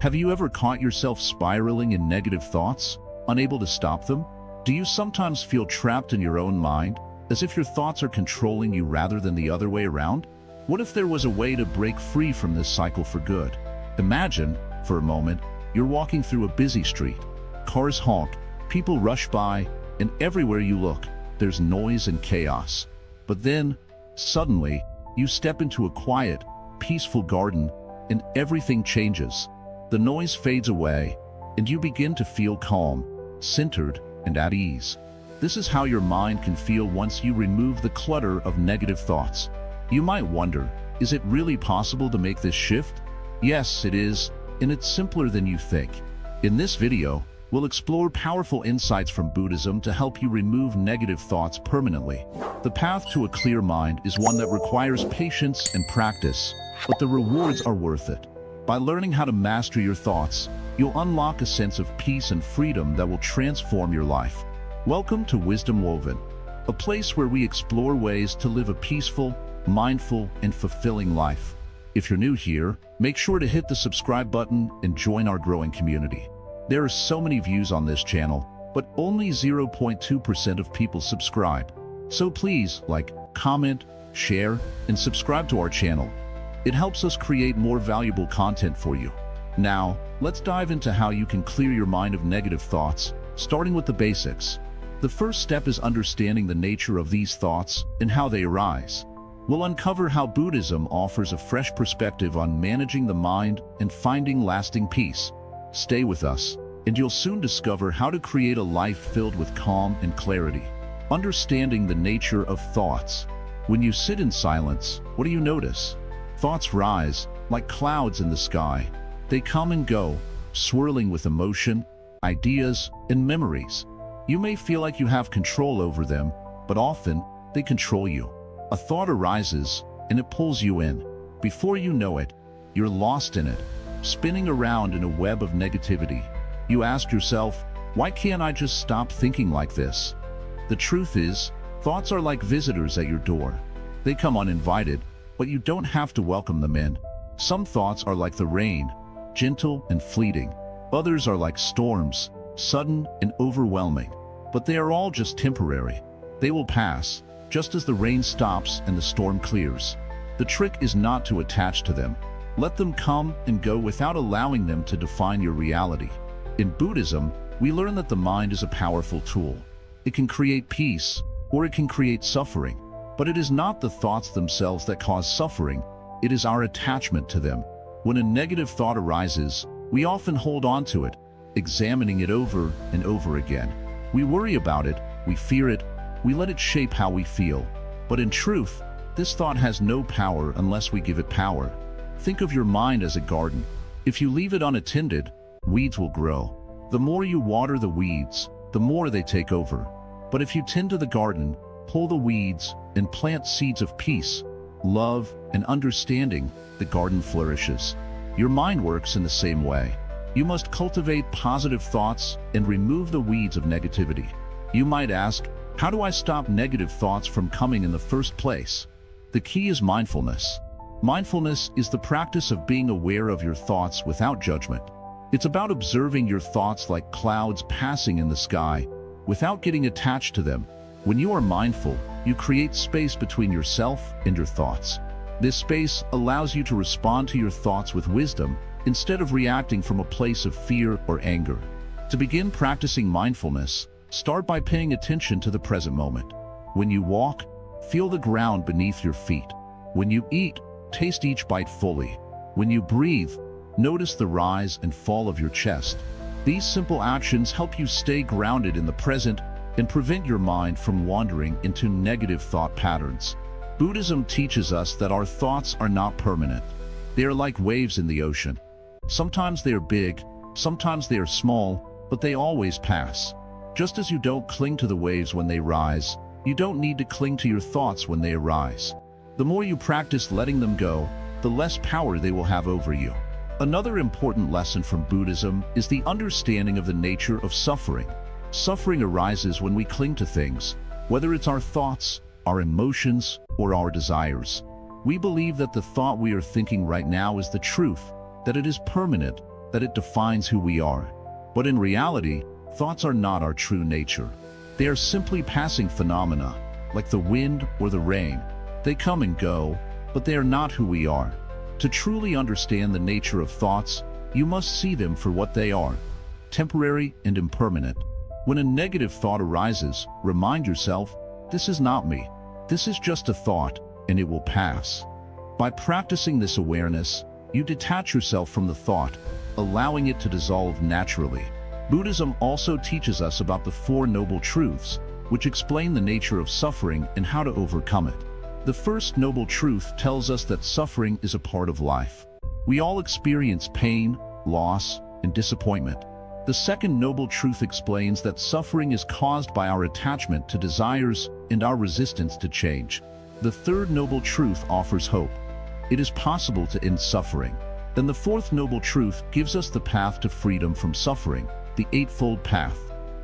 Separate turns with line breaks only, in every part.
Have you ever caught yourself spiraling in negative thoughts, unable to stop them? Do you sometimes feel trapped in your own mind, as if your thoughts are controlling you rather than the other way around? What if there was a way to break free from this cycle for good? Imagine, for a moment, you're walking through a busy street. Cars honk, people rush by, and everywhere you look, there's noise and chaos. But then, suddenly, you step into a quiet, peaceful garden, and everything changes. The noise fades away, and you begin to feel calm, centered, and at ease. This is how your mind can feel once you remove the clutter of negative thoughts. You might wonder, is it really possible to make this shift? Yes, it is, and it's simpler than you think. In this video, we'll explore powerful insights from Buddhism to help you remove negative thoughts permanently. The path to a clear mind is one that requires patience and practice, but the rewards are worth it. By learning how to master your thoughts, you'll unlock a sense of peace and freedom that will transform your life. Welcome to Wisdom Woven, a place where we explore ways to live a peaceful, mindful, and fulfilling life. If you're new here, make sure to hit the subscribe button and join our growing community. There are so many views on this channel, but only 0.2% of people subscribe. So please like, comment, share, and subscribe to our channel. It helps us create more valuable content for you. Now, let's dive into how you can clear your mind of negative thoughts, starting with the basics. The first step is understanding the nature of these thoughts and how they arise. We'll uncover how Buddhism offers a fresh perspective on managing the mind and finding lasting peace. Stay with us, and you'll soon discover how to create a life filled with calm and clarity. Understanding the nature of thoughts. When you sit in silence, what do you notice? Thoughts rise, like clouds in the sky. They come and go, swirling with emotion, ideas, and memories. You may feel like you have control over them, but often they control you. A thought arises, and it pulls you in. Before you know it, you're lost in it, spinning around in a web of negativity. You ask yourself, why can't I just stop thinking like this? The truth is, thoughts are like visitors at your door. They come uninvited, but you don't have to welcome them in. Some thoughts are like the rain, gentle and fleeting. Others are like storms, sudden and overwhelming. But they are all just temporary. They will pass, just as the rain stops and the storm clears. The trick is not to attach to them. Let them come and go without allowing them to define your reality. In Buddhism, we learn that the mind is a powerful tool. It can create peace, or it can create suffering. But it is not the thoughts themselves that cause suffering, it is our attachment to them. When a negative thought arises, we often hold on to it, examining it over and over again. We worry about it, we fear it, we let it shape how we feel. But in truth, this thought has no power unless we give it power. Think of your mind as a garden. If you leave it unattended, weeds will grow. The more you water the weeds, the more they take over. But if you tend to the garden, pull the weeds, and plant seeds of peace, love, and understanding, the garden flourishes. Your mind works in the same way. You must cultivate positive thoughts and remove the weeds of negativity. You might ask, how do I stop negative thoughts from coming in the first place? The key is mindfulness. Mindfulness is the practice of being aware of your thoughts without judgment. It's about observing your thoughts like clouds passing in the sky, without getting attached to them. When you are mindful, you create space between yourself and your thoughts. This space allows you to respond to your thoughts with wisdom instead of reacting from a place of fear or anger. To begin practicing mindfulness, start by paying attention to the present moment. When you walk, feel the ground beneath your feet. When you eat, taste each bite fully. When you breathe, notice the rise and fall of your chest. These simple actions help you stay grounded in the present and prevent your mind from wandering into negative thought patterns. Buddhism teaches us that our thoughts are not permanent. They are like waves in the ocean. Sometimes they are big, sometimes they are small, but they always pass. Just as you don't cling to the waves when they rise, you don't need to cling to your thoughts when they arise. The more you practice letting them go, the less power they will have over you. Another important lesson from Buddhism is the understanding of the nature of suffering. Suffering arises when we cling to things, whether it's our thoughts, our emotions, or our desires. We believe that the thought we are thinking right now is the truth, that it is permanent, that it defines who we are. But in reality, thoughts are not our true nature. They are simply passing phenomena, like the wind or the rain. They come and go, but they are not who we are. To truly understand the nature of thoughts, you must see them for what they are: temporary and impermanent. When a negative thought arises, remind yourself, this is not me. This is just a thought, and it will pass. By practicing this awareness, you detach yourself from the thought, allowing it to dissolve naturally. Buddhism also teaches us about the Four Noble Truths, which explain the nature of suffering and how to overcome it. The first noble truth tells us that suffering is a part of life. We all experience pain, loss, and disappointment. The second noble truth explains that suffering is caused by our attachment to desires and our resistance to change. The third noble truth offers hope. It is possible to end suffering. Then the fourth noble truth gives us the path to freedom from suffering, the Eightfold Path.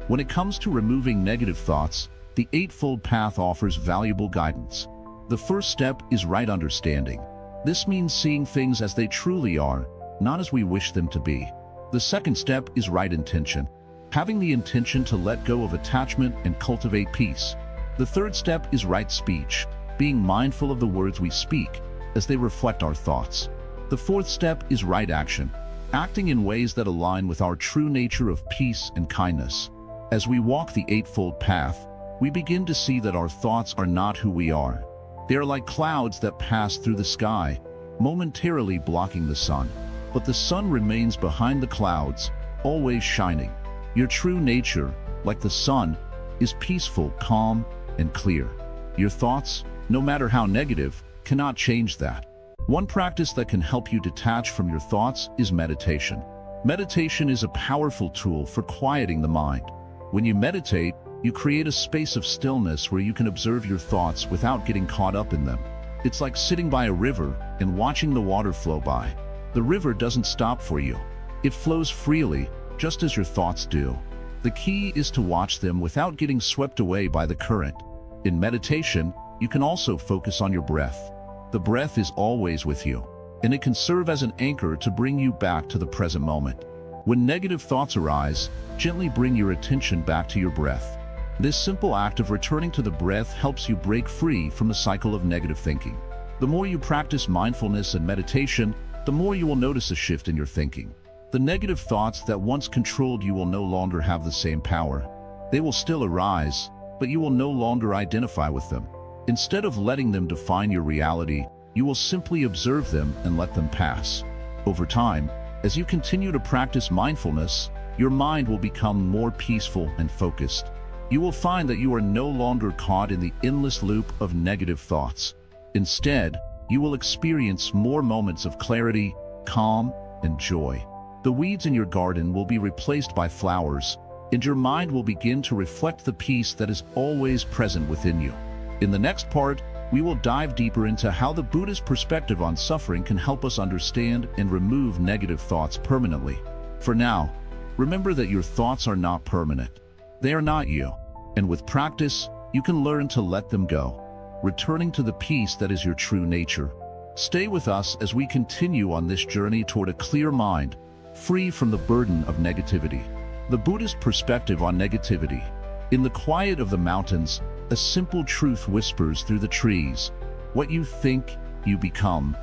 When it comes to removing negative thoughts, the Eightfold Path offers valuable guidance. The first step is right understanding. This means seeing things as they truly are, not as we wish them to be. The second step is right intention, having the intention to let go of attachment and cultivate peace. The third step is right speech, being mindful of the words we speak as they reflect our thoughts. The fourth step is right action, acting in ways that align with our true nature of peace and kindness. As we walk the Eightfold Path, we begin to see that our thoughts are not who we are. They are like clouds that pass through the sky, momentarily blocking the sun. But the sun remains behind the clouds, always shining. Your true nature, like the sun, is peaceful, calm, and clear. Your thoughts, no matter how negative, cannot change that. One practice that can help you detach from your thoughts is meditation. Meditation is a powerful tool for quieting the mind. When you meditate, you create a space of stillness where you can observe your thoughts without getting caught up in them. It's like sitting by a river and watching the water flow by. The river doesn't stop for you. It flows freely, just as your thoughts do. The key is to watch them without getting swept away by the current. In meditation, you can also focus on your breath. The breath is always with you, and it can serve as an anchor to bring you back to the present moment. When negative thoughts arise, gently bring your attention back to your breath. This simple act of returning to the breath helps you break free from the cycle of negative thinking. The more you practice mindfulness and meditation, the more you will notice a shift in your thinking. The negative thoughts that once controlled you will no longer have the same power. They will still arise, but you will no longer identify with them. Instead of letting them define your reality, you will simply observe them and let them pass. Over time, as you continue to practice mindfulness, your mind will become more peaceful and focused. You will find that you are no longer caught in the endless loop of negative thoughts. Instead, you will experience more moments of clarity, calm, and joy. The weeds in your garden will be replaced by flowers, and your mind will begin to reflect the peace that is always present within you. In the next part, we will dive deeper into how the Buddhist perspective on suffering can help us understand and remove negative thoughts permanently. For now, remember that your thoughts are not permanent. They are not you, and with practice, you can learn to let them go, returning to the peace that is your true nature. Stay with us as we continue on this journey toward a clear mind, free from the burden of negativity. The Buddhist perspective on negativity. In the quiet of the mountains, a simple truth whispers through the trees: what you think, you become.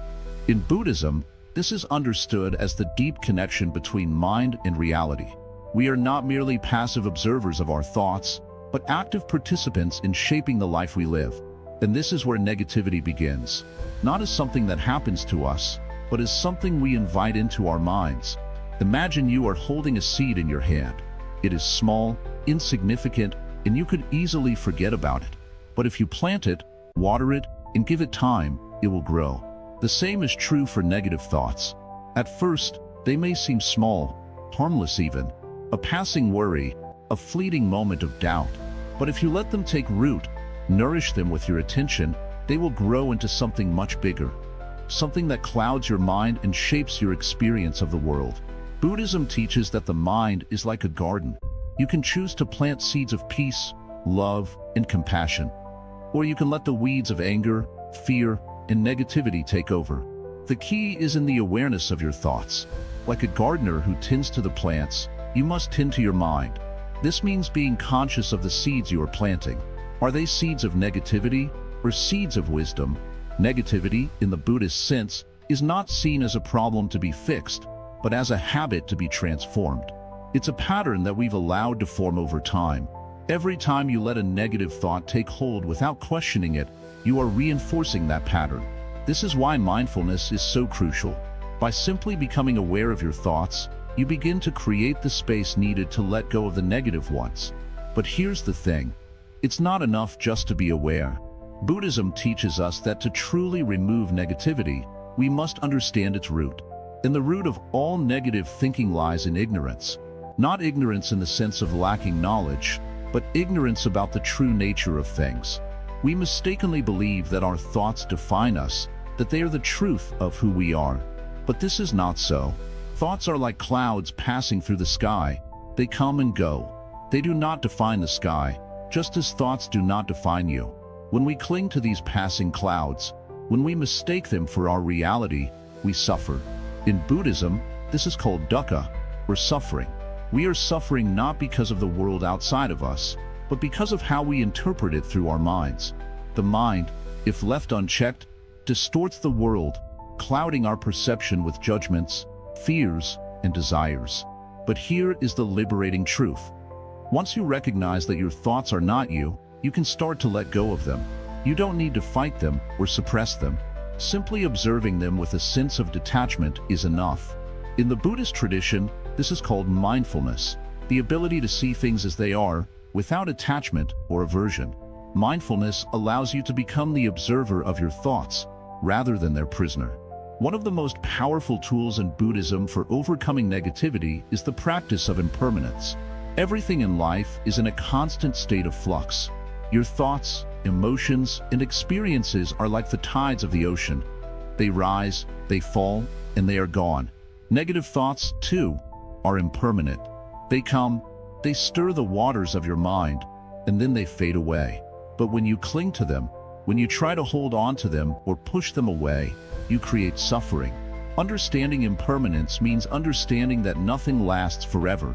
In Buddhism, this is understood as the deep connection between mind and reality. We are not merely passive observers of our thoughts, but active participants in shaping the life we live. And this is where negativity begins, not as something that happens to us, but as something we invite into our minds. Imagine you are holding a seed in your hand. It is small, insignificant, and you could easily forget about it. But if you plant it, water it, and give it time, it will grow. The same is true for negative thoughts. At first, they may seem small, harmless even, a passing worry, a fleeting moment of doubt. But if you let them take root, nourish them with your attention, they will grow into something much bigger, something that clouds your mind and shapes your experience of the world. Buddhism teaches that the mind is like a garden. You can choose to plant seeds of peace, love, and compassion, or you can let the weeds of anger, fear, and negativity take over. The key is in the awareness of your thoughts. Like a gardener who tends to the plants, you must tend to your mind. This means being conscious of the seeds you are planting. Are they seeds of negativity or seeds of wisdom? Negativity, in the Buddhist sense, is not seen as a problem to be fixed, but as a habit to be transformed. It's a pattern that we've allowed to form over time. Every time you let a negative thought take hold without questioning it, you are reinforcing that pattern. This is why mindfulness is so crucial. By simply becoming aware of your thoughts, you begin to create the space needed to let go of the negative ones. But here's the thing. It's not enough just to be aware. Buddhism teaches us that to truly remove negativity, we must understand its root. And the root of all negative thinking lies in ignorance. Not ignorance in the sense of lacking knowledge, but ignorance about the true nature of things. We mistakenly believe that our thoughts define us, that they are the truth of who we are. But this is not so. Thoughts are like clouds passing through the sky. They come and go. They do not define the sky, just as thoughts do not define you. When we cling to these passing clouds, when we mistake them for our reality, we suffer. In Buddhism, this is called dukkha, or suffering. We are suffering not because of the world outside of us, but because of how we interpret it through our minds. The mind, if left unchecked, distorts the world, clouding our perception with judgments, fears, and desires. But here is the liberating truth. Once you recognize that your thoughts are not you, you can start to let go of them. You don't need to fight them or suppress them. Simply observing them with a sense of detachment is enough. In the Buddhist tradition, this is called mindfulness, the ability to see things as they are, without attachment or aversion. Mindfulness allows you to become the observer of your thoughts, rather than their prisoner. One of the most powerful tools in Buddhism for overcoming negativity is the practice of impermanence. Everything in life is in a constant state of flux. Your thoughts, emotions, and experiences are like the tides of the ocean. They rise, they fall, and they are gone. Negative thoughts, too, are impermanent. They come, they stir the waters of your mind, and then they fade away. But when you cling to them, when you try to hold on to them or push them away, you create suffering. Understanding impermanence means understanding that nothing lasts forever.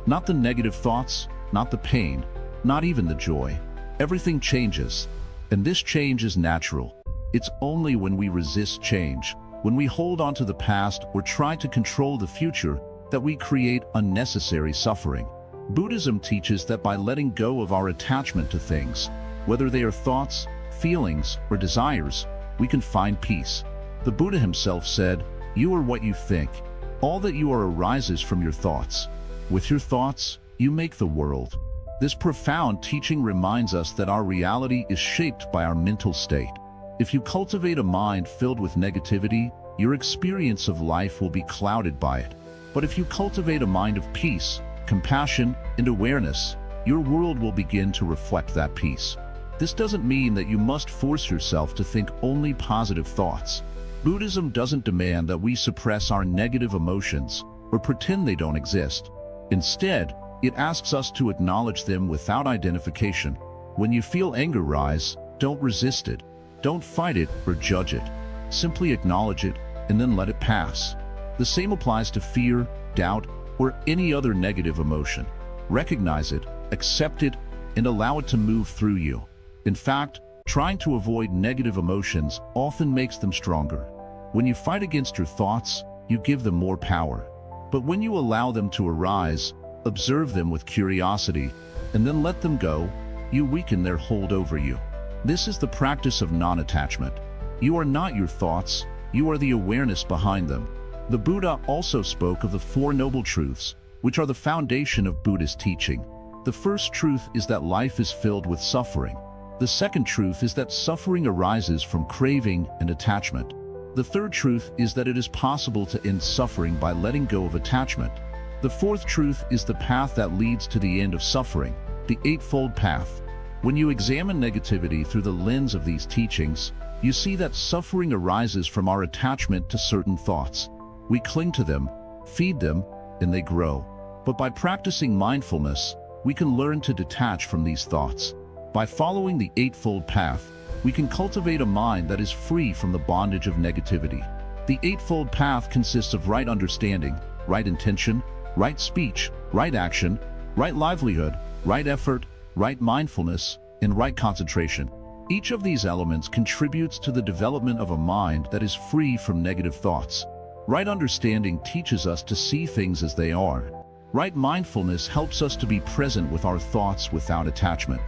Not the negative thoughts, not the pain, not even the joy. Everything changes, and this change is natural. It's only when we resist change, when we hold on to the past or try to control the future, that we create unnecessary suffering. Buddhism teaches that by letting go of our attachment to things, whether they are thoughts, feelings, or desires, we can find peace. The Buddha himself said, "You are what you think. All that you are arises from your thoughts. With your thoughts, you make the world." This profound teaching reminds us that our reality is shaped by our mental state. If you cultivate a mind filled with negativity, your experience of life will be clouded by it. But if you cultivate a mind of peace, compassion, and awareness, your world will begin to reflect that peace. This doesn't mean that you must force yourself to think only positive thoughts. Buddhism doesn't demand that we suppress our negative emotions or pretend they don't exist. Instead, it asks us to acknowledge them without identification. When you feel anger rise, don't resist it. Don't fight it or judge it. Simply acknowledge it and then let it pass. The same applies to fear, doubt, or any other negative emotion. Recognize it, accept it, and allow it to move through you. In fact, trying to avoid negative emotions often makes them stronger. When you fight against your thoughts, you give them more power. But when you allow them to arise, observe them with curiosity, and then let them go, you weaken their hold over you. This is the practice of non-attachment. You are not your thoughts, you are the awareness behind them. The Buddha also spoke of the Four Noble Truths, which are the foundation of Buddhist teaching. The first truth is that life is filled with suffering. The second truth is that suffering arises from craving and attachment. The third truth is that it is possible to end suffering by letting go of attachment. The fourth truth is the path that leads to the end of suffering, the Eightfold Path. When you examine negativity through the lens of these teachings, you see that suffering arises from our attachment to certain thoughts. We cling to them, feed them, and they grow. But by practicing mindfulness, we can learn to detach from these thoughts. By following the Eightfold Path, we can cultivate a mind that is free from the bondage of negativity. The Eightfold Path consists of right understanding, right intention, right speech, right action, right livelihood, right effort, right mindfulness, and right concentration. Each of these elements contributes to the development of a mind that is free from negative thoughts. Right understanding teaches us to see things as they are. Right mindfulness helps us to be present with our thoughts without attachment.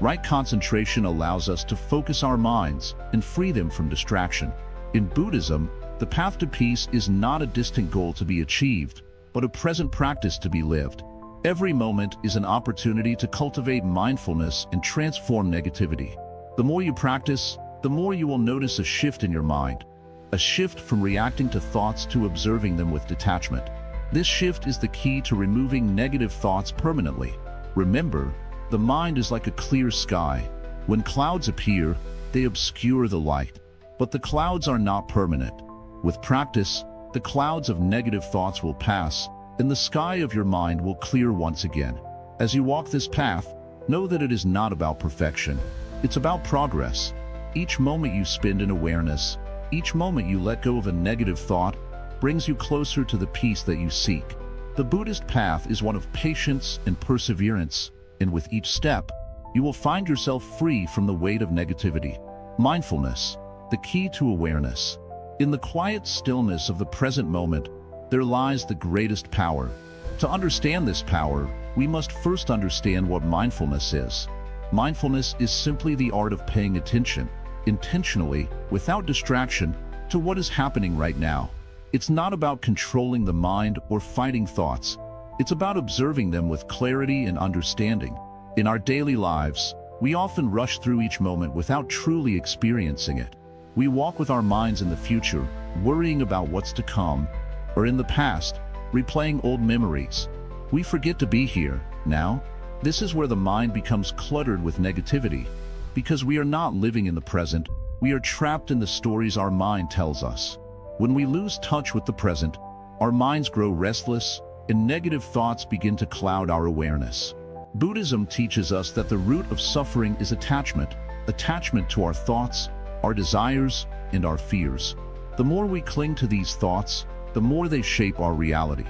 Right concentration allows us to focus our minds and free them from distraction. In Buddhism, the path to peace is not a distant goal to be achieved, but a present practice to be lived. Every moment is an opportunity to cultivate mindfulness and transform negativity. The more you practice, the more you will notice a shift in your mind. A shift from reacting to thoughts to observing them with detachment. This shift is the key to removing negative thoughts permanently. Remember, the mind is like a clear sky. When clouds appear, they obscure the light. But the clouds are not permanent. With practice, the clouds of negative thoughts will pass, and the sky of your mind will clear once again. As you walk this path, know that it is not about perfection. It's about progress. Each moment you spend in awareness, each moment you let go of a negative thought, brings you closer to the peace that you seek. The Buddhist path is one of patience and perseverance, and with each step, you will find yourself free from the weight of negativity. Mindfulness, the key to awareness. In the quiet stillness of the present moment, there lies the greatest power. To understand this power, we must first understand what mindfulness is. Mindfulness is simply the art of paying attention, intentionally, without distraction, to what is happening right now. It's not about controlling the mind or fighting thoughts. It's about observing them with clarity and understanding. In our daily lives, we often rush through each moment without truly experiencing it. We walk with our minds in the future, worrying about what's to come, or in the past, replaying old memories. We forget to be here, now. This is where the mind becomes cluttered with negativity. Because we are not living in the present, we are trapped in the stories our mind tells us. When we lose touch with the present, our minds grow restless, and negative thoughts begin to cloud our awareness. Buddhism teaches us that the root of suffering is attachment to our thoughts, our desires, and our fears. The more we cling to these thoughts, the more they shape our reality.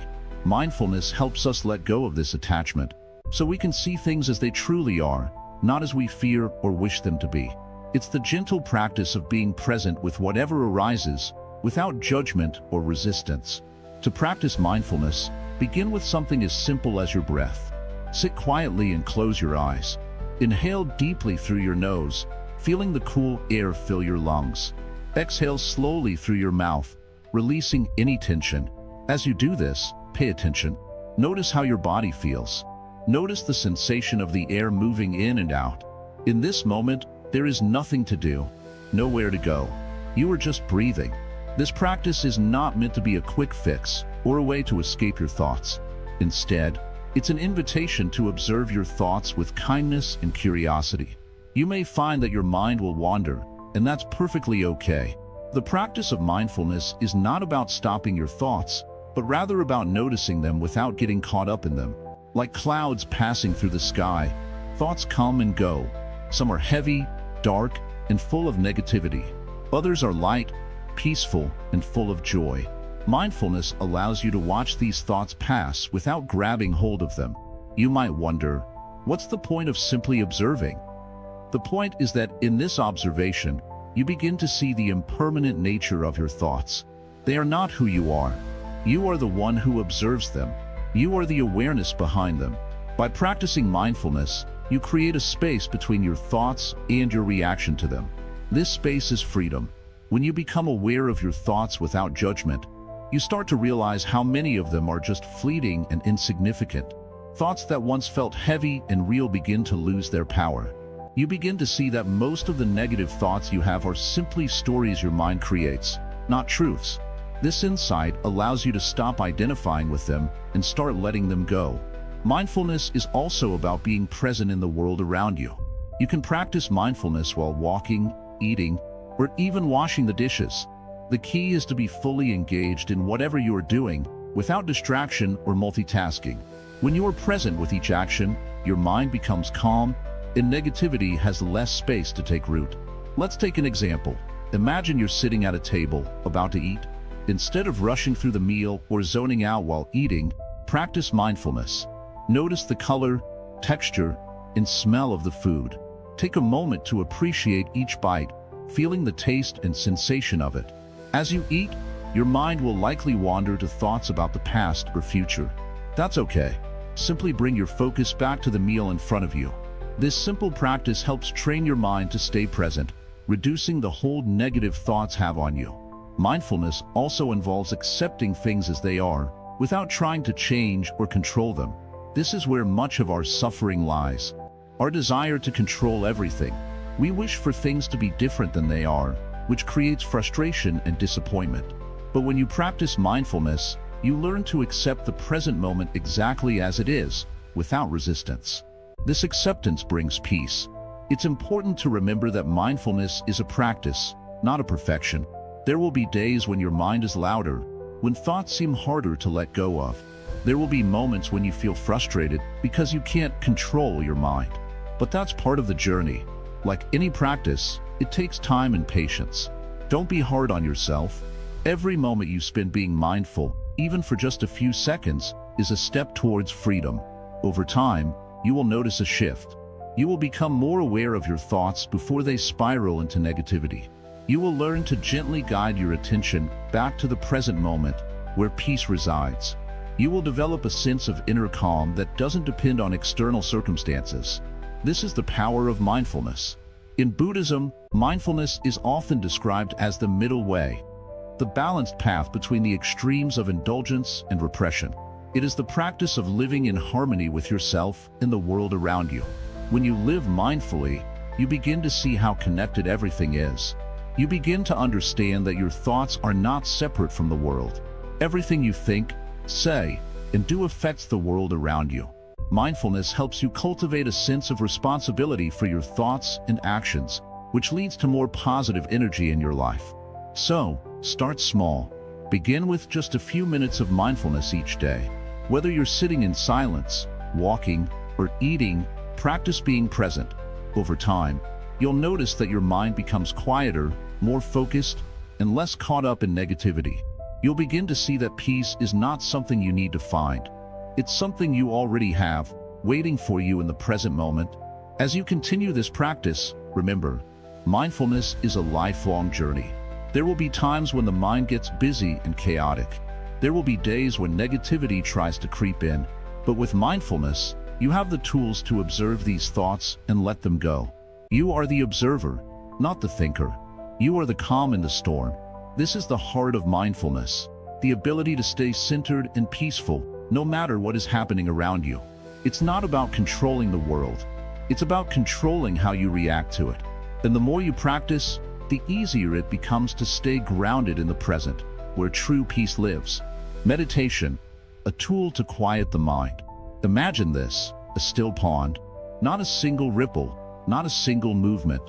Mindfulness helps us let go of this attachment, so we can see things as they truly are, not as we fear or wish them to be. It's the gentle practice of being present with whatever arises, without judgment or resistance. To practice mindfulness, begin with something as simple as your breath. Sit quietly and close your eyes. Inhale deeply through your nose, feeling the cool air fill your lungs. Exhale slowly through your mouth, releasing any tension. As you do this, pay attention. Notice how your body feels. Notice the sensation of the air moving in and out. In this moment, there is nothing to do, nowhere to go. You are just breathing. This practice is not meant to be a quick fix or a way to escape your thoughts. Instead, it's an invitation to observe your thoughts with kindness and curiosity. You may find that your mind will wander, and that's perfectly okay. The practice of mindfulness is not about stopping your thoughts, but rather about noticing them without getting caught up in them. Like clouds passing through the sky, thoughts come and go. Some are heavy, dark, and full of negativity. Others are light, peaceful, and full of joy. Mindfulness allows you to watch these thoughts pass without grabbing hold of them. You might wonder, what's the point of simply observing? The point is that in this observation, you begin to see the impermanent nature of your thoughts. They are not who you are. You are the one who observes them. You are the awareness behind them. By practicing mindfulness, you create a space between your thoughts and your reaction to them. This space is freedom. When you become aware of your thoughts without judgment, you start to realize how many of them are just fleeting and insignificant. Thoughts that once felt heavy and real begin to lose their power. You begin to see that most of the negative thoughts you have are simply stories your mind creates, not truths. This insight allows you to stop identifying with them and start letting them go. Mindfulness is also about being present in the world around you. You can practice mindfulness while walking, eating, or even washing the dishes. The key is to be fully engaged in whatever you are doing, without distraction or multitasking. When you are present with each action, your mind becomes calm, and negativity has less space to take root. Let's take an example. Imagine you're sitting at a table, about to eat. Instead of rushing through the meal or zoning out while eating, practice mindfulness. Notice the color, texture, and smell of the food. Take a moment to appreciate each bite, feeling the taste and sensation of it. As you eat, your mind will likely wander to thoughts about the past or future. That's okay. Simply bring your focus back to the meal in front of you. This simple practice helps train your mind to stay present, reducing the hold negative thoughts have on you. Mindfulness also involves accepting things as they are, without trying to change or control them. This is where much of our suffering lies. Our desire to control everything. We wish for things to be different than they are, which creates frustration and disappointment. But when you practice mindfulness, you learn to accept the present moment exactly as it is, without resistance. This acceptance brings peace. It's important to remember that mindfulness is a practice, not a perfection. There will be days when your mind is louder, when thoughts seem harder to let go of. There will be moments when you feel frustrated because you can't control your mind. But that's part of the journey. Like any practice, it takes time and patience. Don't be hard on yourself. Every moment you spend being mindful, even for just a few seconds, is a step towards freedom. Over time, you will notice a shift. You will become more aware of your thoughts before they spiral into negativity. You will learn to gently guide your attention back to the present moment, where peace resides. You will develop a sense of inner calm that doesn't depend on external circumstances. This is the power of mindfulness. In Buddhism, mindfulness is often described as the middle way, the balanced path between the extremes of indulgence and repression. It is the practice of living in harmony with yourself and the world around you. When you live mindfully, you begin to see how connected everything is. You begin to understand that your thoughts are not separate from the world. Everything you think, say, and do affects the world around you. Mindfulness helps you cultivate a sense of responsibility for your thoughts and actions, which leads to more positive energy in your life. So, start small. Begin with just a few minutes of mindfulness each day. Whether you're sitting in silence, walking, or eating, practice being present. Over time, you'll notice that your mind becomes quieter, more focused, and less caught up in negativity. You'll begin to see that peace is not something you need to find. It's something you already have, waiting for you in the present moment. As you continue this practice, remember, mindfulness is a lifelong journey. There will be times when the mind gets busy and chaotic. There will be days when negativity tries to creep in. But with mindfulness, you have the tools to observe these thoughts and let them go. You are the observer, not the thinker. You are the calm in the storm. This is the heart of mindfulness, the ability to stay centered and peaceful, no matter what is happening around you. It's not about controlling the world. It's about controlling how you react to it. And the more you practice, the easier it becomes to stay grounded in the present, where true peace lives. Meditation, a tool to quiet the mind. Imagine this, a still pond, not a single ripple, not a single movement.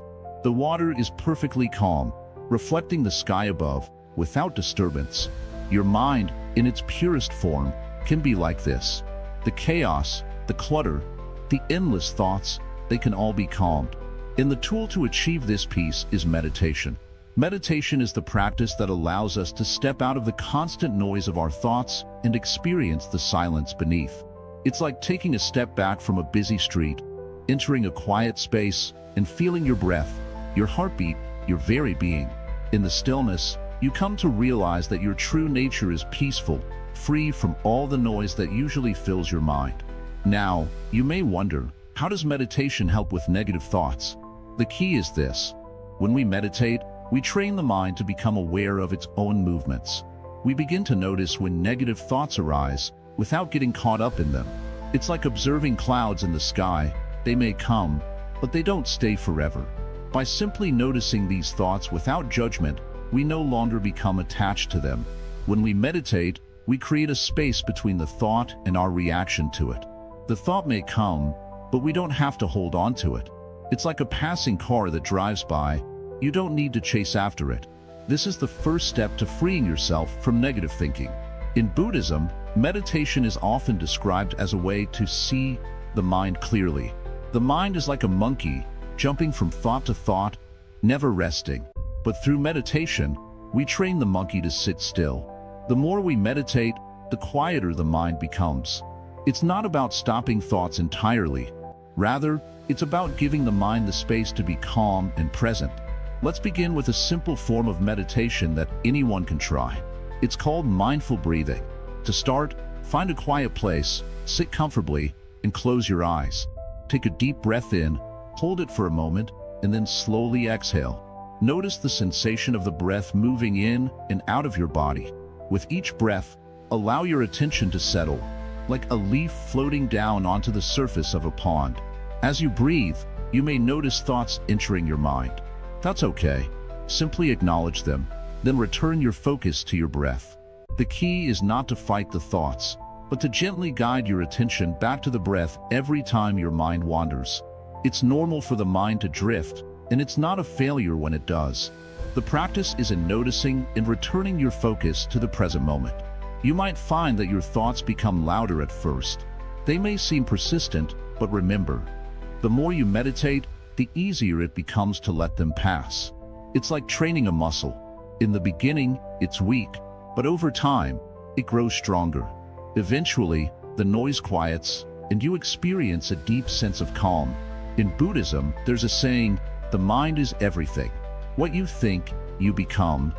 The water is perfectly calm, reflecting the sky above, without disturbance. Your mind, in its purest form, can be like this. The chaos, the clutter, the endless thoughts, they can all be calmed. And the tool to achieve this peace is meditation. Meditation is the practice that allows us to step out of the constant noise of our thoughts and experience the silence beneath. It's like taking a step back from a busy street, entering a quiet space, and feeling your breath, your heartbeat, your very being. In the stillness, you come to realize that your true nature is peaceful, free from all the noise that usually fills your mind. Now, you may wonder, how does meditation help with negative thoughts? The key is this. When we meditate, we train the mind to become aware of its own movements. We begin to notice when negative thoughts arise without getting caught up in them. It's like observing clouds in the sky. They may come, but they don't stay forever. By simply noticing these thoughts without judgment, we no longer become attached to them. When we meditate, we create a space between the thought and our reaction to it. The thought may come, but we don't have to hold on to it. It's like a passing car that drives by. You don't need to chase after it. This is the first step to freeing yourself from negative thinking. In Buddhism, meditation is often described as a way to see the mind clearly. The mind is like a monkey, jumping from thought to thought, never resting. But through meditation, we train the monkey to sit still. The more we meditate, the quieter the mind becomes. It's not about stopping thoughts entirely. Rather, it's about giving the mind the space to be calm and present. Let's begin with a simple form of meditation that anyone can try. It's called mindful breathing. To start, find a quiet place, sit comfortably, and close your eyes. Take a deep breath in, hold it for a moment, and then slowly exhale. Notice the sensation of the breath moving in and out of your body. With each breath, allow your attention to settle, like a leaf floating down onto the surface of a pond. As you breathe, you may notice thoughts entering your mind. That's okay. Simply acknowledge them, then return your focus to your breath. The key is not to fight the thoughts, but to gently guide your attention back to the breath every time your mind wanders. It's normal for the mind to drift, and it's not a failure when it does. The practice is in noticing and returning your focus to the present moment. You might find that your thoughts become louder at first. They may seem persistent, but remember, the more you meditate, the easier it becomes to let them pass. It's like training a muscle. In the beginning, it's weak, but over time, it grows stronger. Eventually, the noise quiets, and you experience a deep sense of calm. In Buddhism, there's a saying, "The mind is everything. What you think, you become."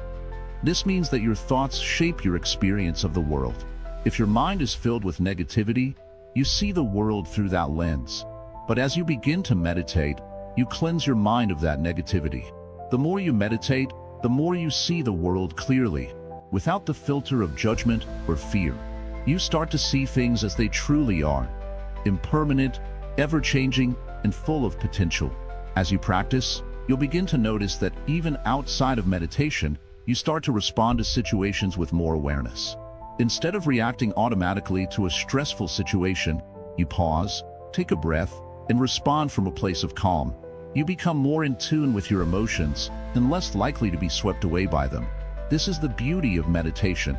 This means that your thoughts shape your experience of the world. If your mind is filled with negativity, you see the world through that lens. But as you begin to meditate, you cleanse your mind of that negativity. The more you meditate, the more you see the world clearly, without the filter of judgment or fear. You start to see things as they truly are, impermanent, ever-changing, and full of potential. As you practice, you'll begin to notice that even outside of meditation, you start to respond to situations with more awareness. Instead of reacting automatically to a stressful situation, you pause, take a breath, and respond from a place of calm. You become more in tune with your emotions and less likely to be swept away by them. This is the beauty of meditation.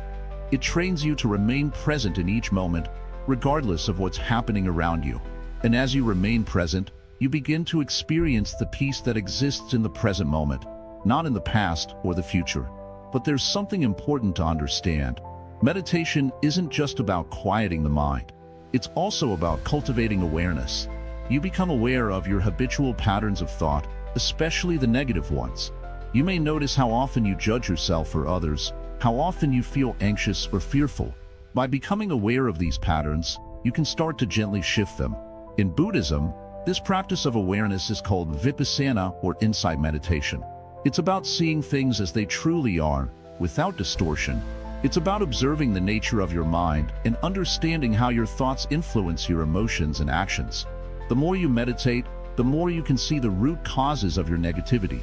It trains you to remain present in each moment, regardless of what's happening around you. And as you remain present, you begin to experience the peace that exists in the present moment, not in the past or the future. But there's something important to understand. Meditation isn't just about quieting the mind. It's also about cultivating awareness. You become aware of your habitual patterns of thought, especially the negative ones. You may notice how often you judge yourself or others, how often you feel anxious or fearful. By becoming aware of these patterns, you can start to gently shift them. In Buddhism, this practice of awareness is called vipassana or insight meditation. It's about seeing things as they truly are, without distortion. It's about observing the nature of your mind and understanding how your thoughts influence your emotions and actions. The more you meditate, the more you can see the root causes of your negativity,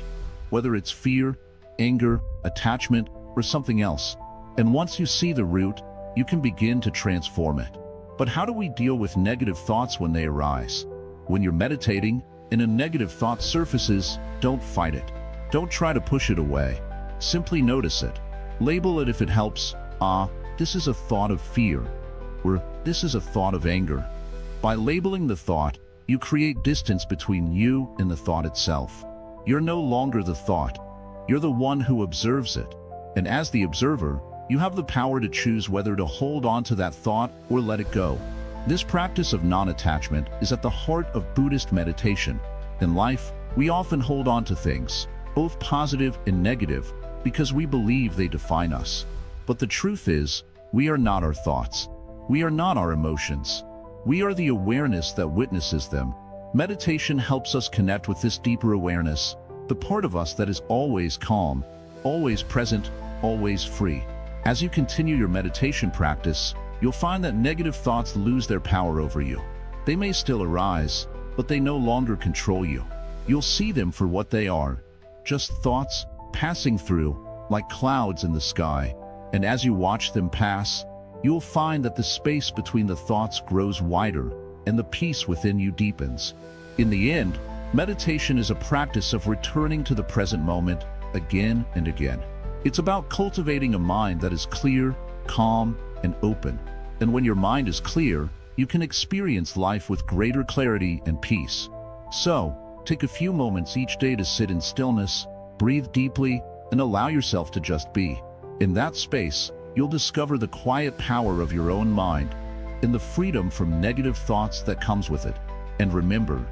whether it's fear, anger, attachment, or something else. And once you see the root, you can begin to transform it. But how do we deal with negative thoughts when they arise? When you're meditating and a negative thought surfaces, don't fight it. Don't try to push it away. Simply notice it. Label it if it helps. This is a thought of fear, or this is a thought of anger. By labeling the thought, you create distance between you and the thought itself. You're no longer the thought. You're the one who observes it. And as the observer, you have the power to choose whether to hold on to that thought or let it go. This practice of non-attachment is at the heart of Buddhist meditation. In life, we often hold on to things, both positive and negative, because we believe they define us. But the truth is, we are not our thoughts. We are not our emotions. We are the awareness that witnesses them. Meditation helps us connect with this deeper awareness, the part of us that is always calm, always present, always free. As you continue your meditation practice, you'll find that negative thoughts lose their power over you. They may still arise, but they no longer control you. You'll see them for what they are, just thoughts passing through, like clouds in the sky. And as you watch them pass, you'll find that the space between the thoughts grows wider and the peace within you deepens. In the end, meditation is a practice of returning to the present moment again and again. It's about cultivating a mind that is clear, calm, and open. And when your mind is clear, you can experience life with greater clarity and peace. So, take a few moments each day to sit in stillness, breathe deeply, and allow yourself to just be. In that space, you'll discover the quiet power of your own mind and the freedom from negative thoughts that comes with it. And remember,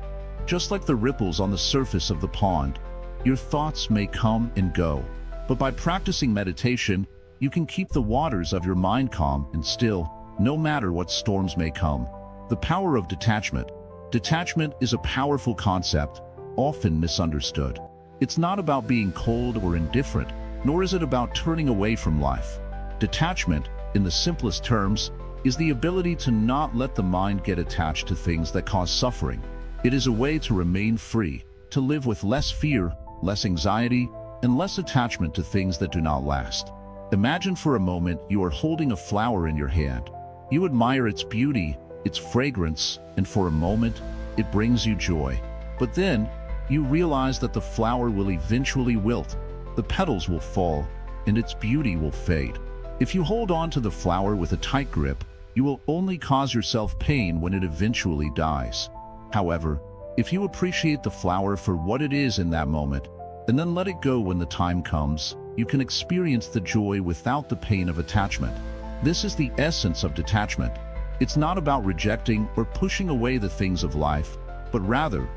just like the ripples on the surface of the pond, your thoughts may come and go, but by practicing meditation, you can keep the waters of your mind calm and still, no matter what storms may come. The power of detachment. Detachment is a powerful concept, often misunderstood. It's not about being cold or indifferent, nor is it about turning away from life. Detachment, in the simplest terms, is the ability to not let the mind get attached to things that cause suffering. It is a way to remain free, to live with less fear, less anxiety, and less attachment to things that do not last. Imagine for a moment you are holding a flower in your hand. You admire its beauty, its fragrance, and for a moment, it brings you joy. But then, you realize that the flower will eventually wilt, the petals will fall, and its beauty will fade. If you hold on to the flower with a tight grip, you will only cause yourself pain when it eventually dies. However, if you appreciate the flower for what it is in that moment, and then let it go when the time comes, you can experience the joy without the pain of attachment. This is the essence of detachment. It's not about rejecting or pushing away the things of life, but rather,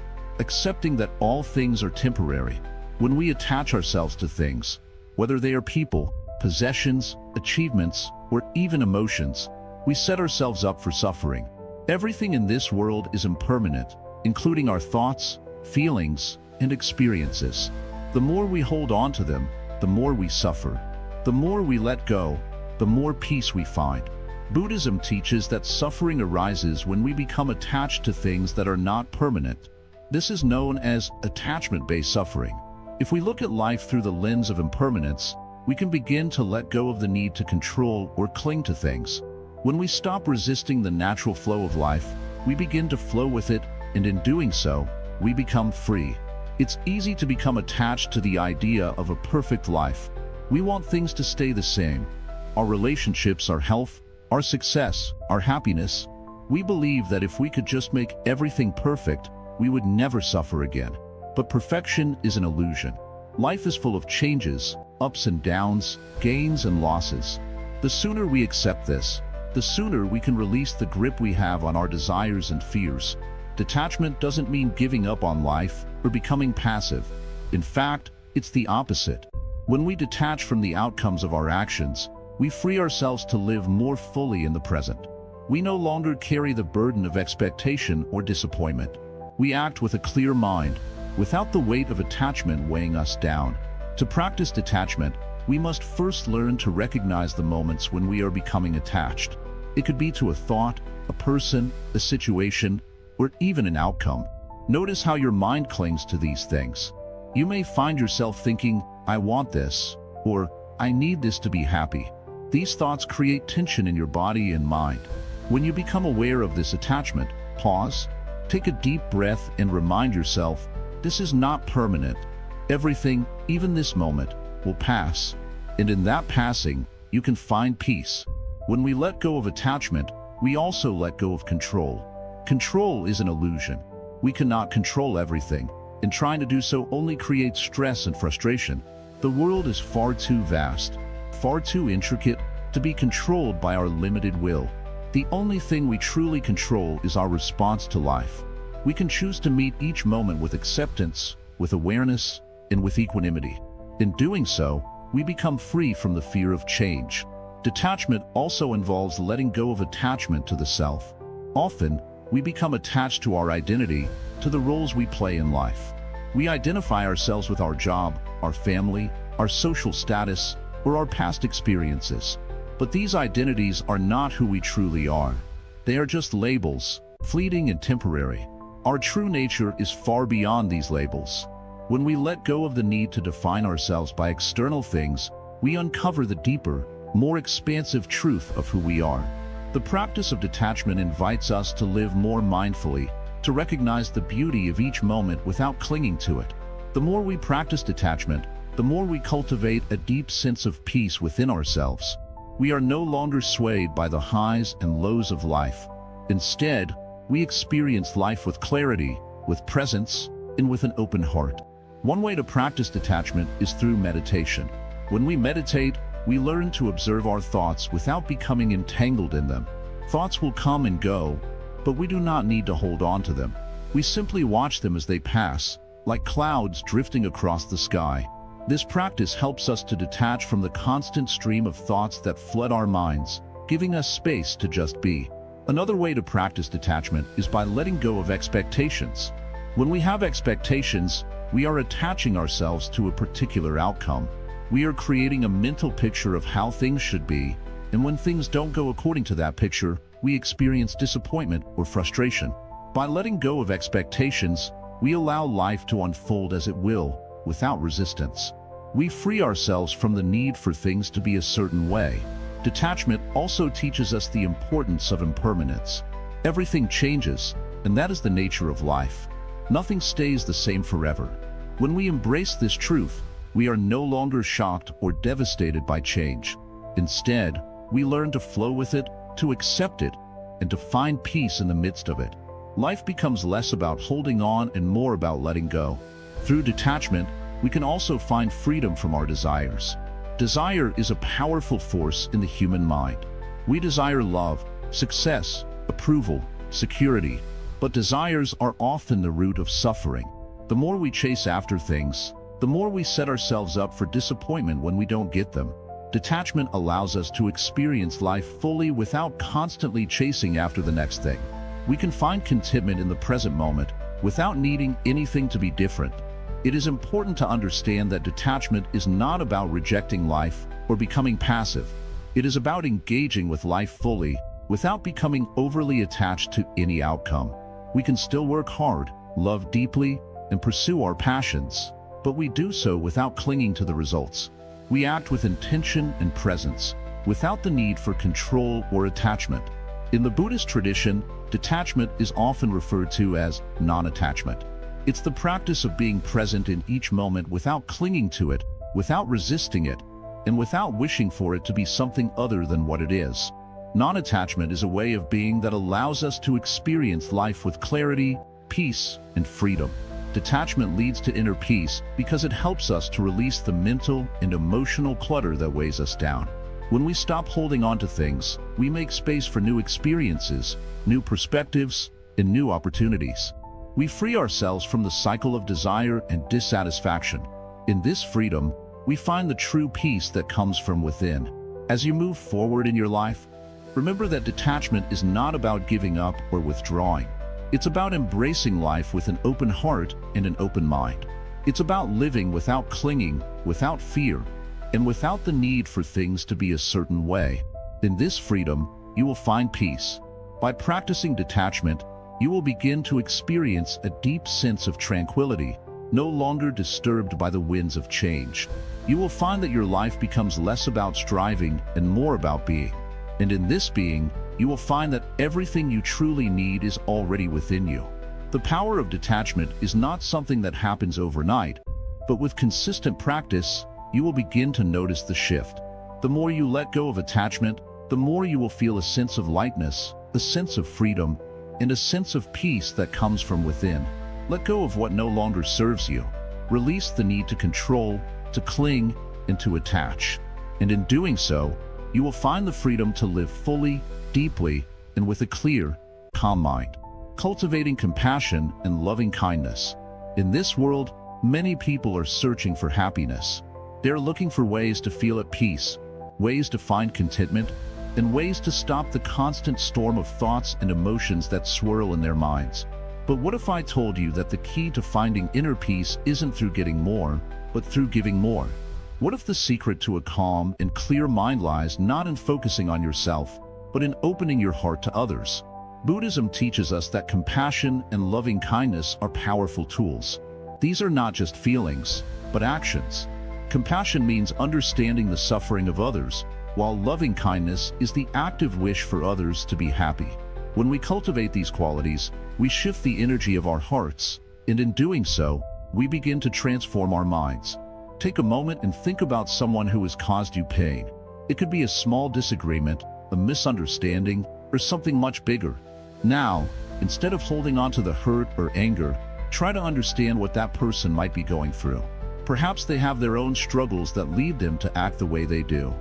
accepting that all things are temporary. When we attach ourselves to things, whether they are people, possessions, achievements, or even emotions, we set ourselves up for suffering. Everything in this world is impermanent, including our thoughts, feelings, and experiences. The more we hold on to them, the more we suffer. The more we let go, the more peace we find. Buddhism teaches that suffering arises when we become attached to things that are not permanent. This is known as attachment-based suffering. If we look at life through the lens of impermanence, we can begin to let go of the need to control or cling to things. When we stop resisting the natural flow of life, we begin to flow with it, and in doing so, we become free. It's easy to become attached to the idea of a perfect life. We want things to stay the same. Our relationships, our health, our success, our happiness. We believe that if we could just make everything perfect, we would never suffer again. But perfection is an illusion. Life is full of changes, ups and downs, gains and losses. The sooner we accept this, the sooner we can release the grip we have on our desires and fears. Detachment doesn't mean giving up on life or becoming passive. In fact, it's the opposite. When we detach from the outcomes of our actions, we free ourselves to live more fully in the present. We no longer carry the burden of expectation or disappointment. We act with a clear mind, without the weight of attachment weighing us down. To practice detachment, we must first learn to recognize the moments when we are becoming attached. It could be to a thought, a person, a situation, or even an outcome. Notice how your mind clings to these things. You may find yourself thinking, "I want this," or "I need this to be happy." These thoughts create tension in your body and mind. When you become aware of this attachment, pause, take a deep breath and remind yourself, this is not permanent. Everything, even this moment, will pass. And in that passing, you can find peace. When we let go of attachment, we also let go of control. Control is an illusion. We cannot control everything, and trying to do so only creates stress and frustration. The world is far too vast, far too intricate to be controlled by our limited will. The only thing we truly control is our response to life. We can choose to meet each moment with acceptance, with awareness, and with equanimity. In doing so, we become free from the fear of change. Detachment also involves letting go of attachment to the self. Often, we become attached to our identity, to the roles we play in life. We identify ourselves with our job, our family, our social status, or our past experiences. But these identities are not who we truly are. They are just labels, fleeting and temporary. Our true nature is far beyond these labels. When we let go of the need to define ourselves by external things, we uncover the deeper, more expansive truth of who we are. The practice of detachment invites us to live more mindfully, to recognize the beauty of each moment without clinging to it. The more we practice detachment, the more we cultivate a deep sense of peace within ourselves. We are no longer swayed by the highs and lows of life. Instead, we experience life with clarity, with presence, and with an open heart. One way to practice detachment is through meditation. When we meditate, we learn to observe our thoughts without becoming entangled in them. Thoughts will come and go, but we do not need to hold on to them. We simply watch them as they pass, like clouds drifting across the sky. This practice helps us to detach from the constant stream of thoughts that flood our minds, giving us space to just be. Another way to practice detachment is by letting go of expectations. When we have expectations, we are attaching ourselves to a particular outcome. We are creating a mental picture of how things should be, and when things don't go according to that picture, we experience disappointment or frustration. By letting go of expectations, we allow life to unfold as it will, without resistance. We free ourselves from the need for things to be a certain way. Detachment also teaches us the importance of impermanence. Everything changes, and that is the nature of life. Nothing stays the same forever. When we embrace this truth, we are no longer shocked or devastated by change. Instead, we learn to flow with it, to accept it, and to find peace in the midst of it. Life becomes less about holding on and more about letting go. Through detachment, we can also find freedom from our desires. Desire is a powerful force in the human mind. We desire love, success, approval, security, but desires are often the root of suffering. The more we chase after things, the more we set ourselves up for disappointment when we don't get them. Detachment allows us to experience life fully without constantly chasing after the next thing. We can find contentment in the present moment without needing anything to be different. It is important to understand that detachment is not about rejecting life or becoming passive. It is about engaging with life fully without becoming overly attached to any outcome. We can still work hard, love deeply, and pursue our passions, but we do so without clinging to the results. We act with intention and presence, without the need for control or attachment. In the Buddhist tradition, detachment is often referred to as non-attachment. It's the practice of being present in each moment without clinging to it, without resisting it, and without wishing for it to be something other than what it is. Non-attachment is a way of being that allows us to experience life with clarity, peace, and freedom. Detachment leads to inner peace because it helps us to release the mental and emotional clutter that weighs us down. When we stop holding on to things, we make space for new experiences, new perspectives, and new opportunities. We free ourselves from the cycle of desire and dissatisfaction. In this freedom, we find the true peace that comes from within. As you move forward in your life, remember that detachment is not about giving up or withdrawing. It's about embracing life with an open heart and an open mind. It's about living without clinging, without fear, and without the need for things to be a certain way. In this freedom, you will find peace. By practicing detachment, you will begin to experience a deep sense of tranquility, no longer disturbed by the winds of change. You will find that your life becomes less about striving and more about being. And in this being, you will find that everything you truly need is already within you. The power of detachment is not something that happens overnight, but with consistent practice, you will begin to notice the shift. The more you let go of attachment, the more you will feel a sense of lightness, a sense of freedom, and a sense of peace that comes from within. Let go of what no longer serves you. Release the need to control, to cling, and to attach. And in doing so, you will find the freedom to live fully, deeply, and with a clear, calm mind. Cultivating compassion and loving kindness. In this world, many people are searching for happiness. They're looking for ways to feel at peace, ways to find contentment, and ways to stop the constant storm of thoughts and emotions that swirl in their minds. But what if I told you that the key to finding inner peace isn't through getting more, but through giving more? What if the secret to a calm and clear mind lies not in focusing on yourself, but in opening your heart to others? Buddhism teaches us that compassion and loving kindness are powerful tools. These are not just feelings, but actions. Compassion means understanding the suffering of others, while loving kindness is the active wish for others to be happy. When we cultivate these qualities, we shift the energy of our hearts, and in doing so, we begin to transform our minds. Take a moment and think about someone who has caused you pain. It could be a small disagreement, a misunderstanding, or something much bigger. Now, instead of holding on to the hurt or anger, try to understand what that person might be going through. Perhaps they have their own struggles that lead them to act the way they do.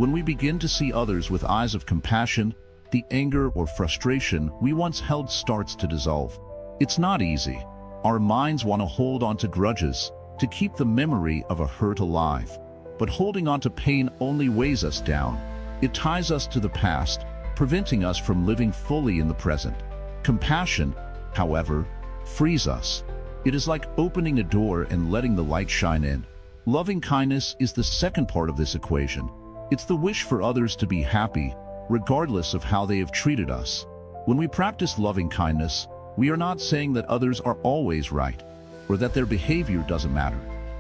When we begin to see others with eyes of compassion, the anger or frustration we once held starts to dissolve. It's not easy. Our minds want to hold on to grudges, to keep the memory of a hurt alive. But holding on to pain only weighs us down. It ties us to the past, preventing us from living fully in the present. Compassion, however, frees us. It is like opening a door and letting the light shine in. Loving kindness is the second part of this equation. It's the wish for others to be happy, regardless of how they have treated us. When we practice loving kindness, we are not saying that others are always right, or that their behavior doesn't matter.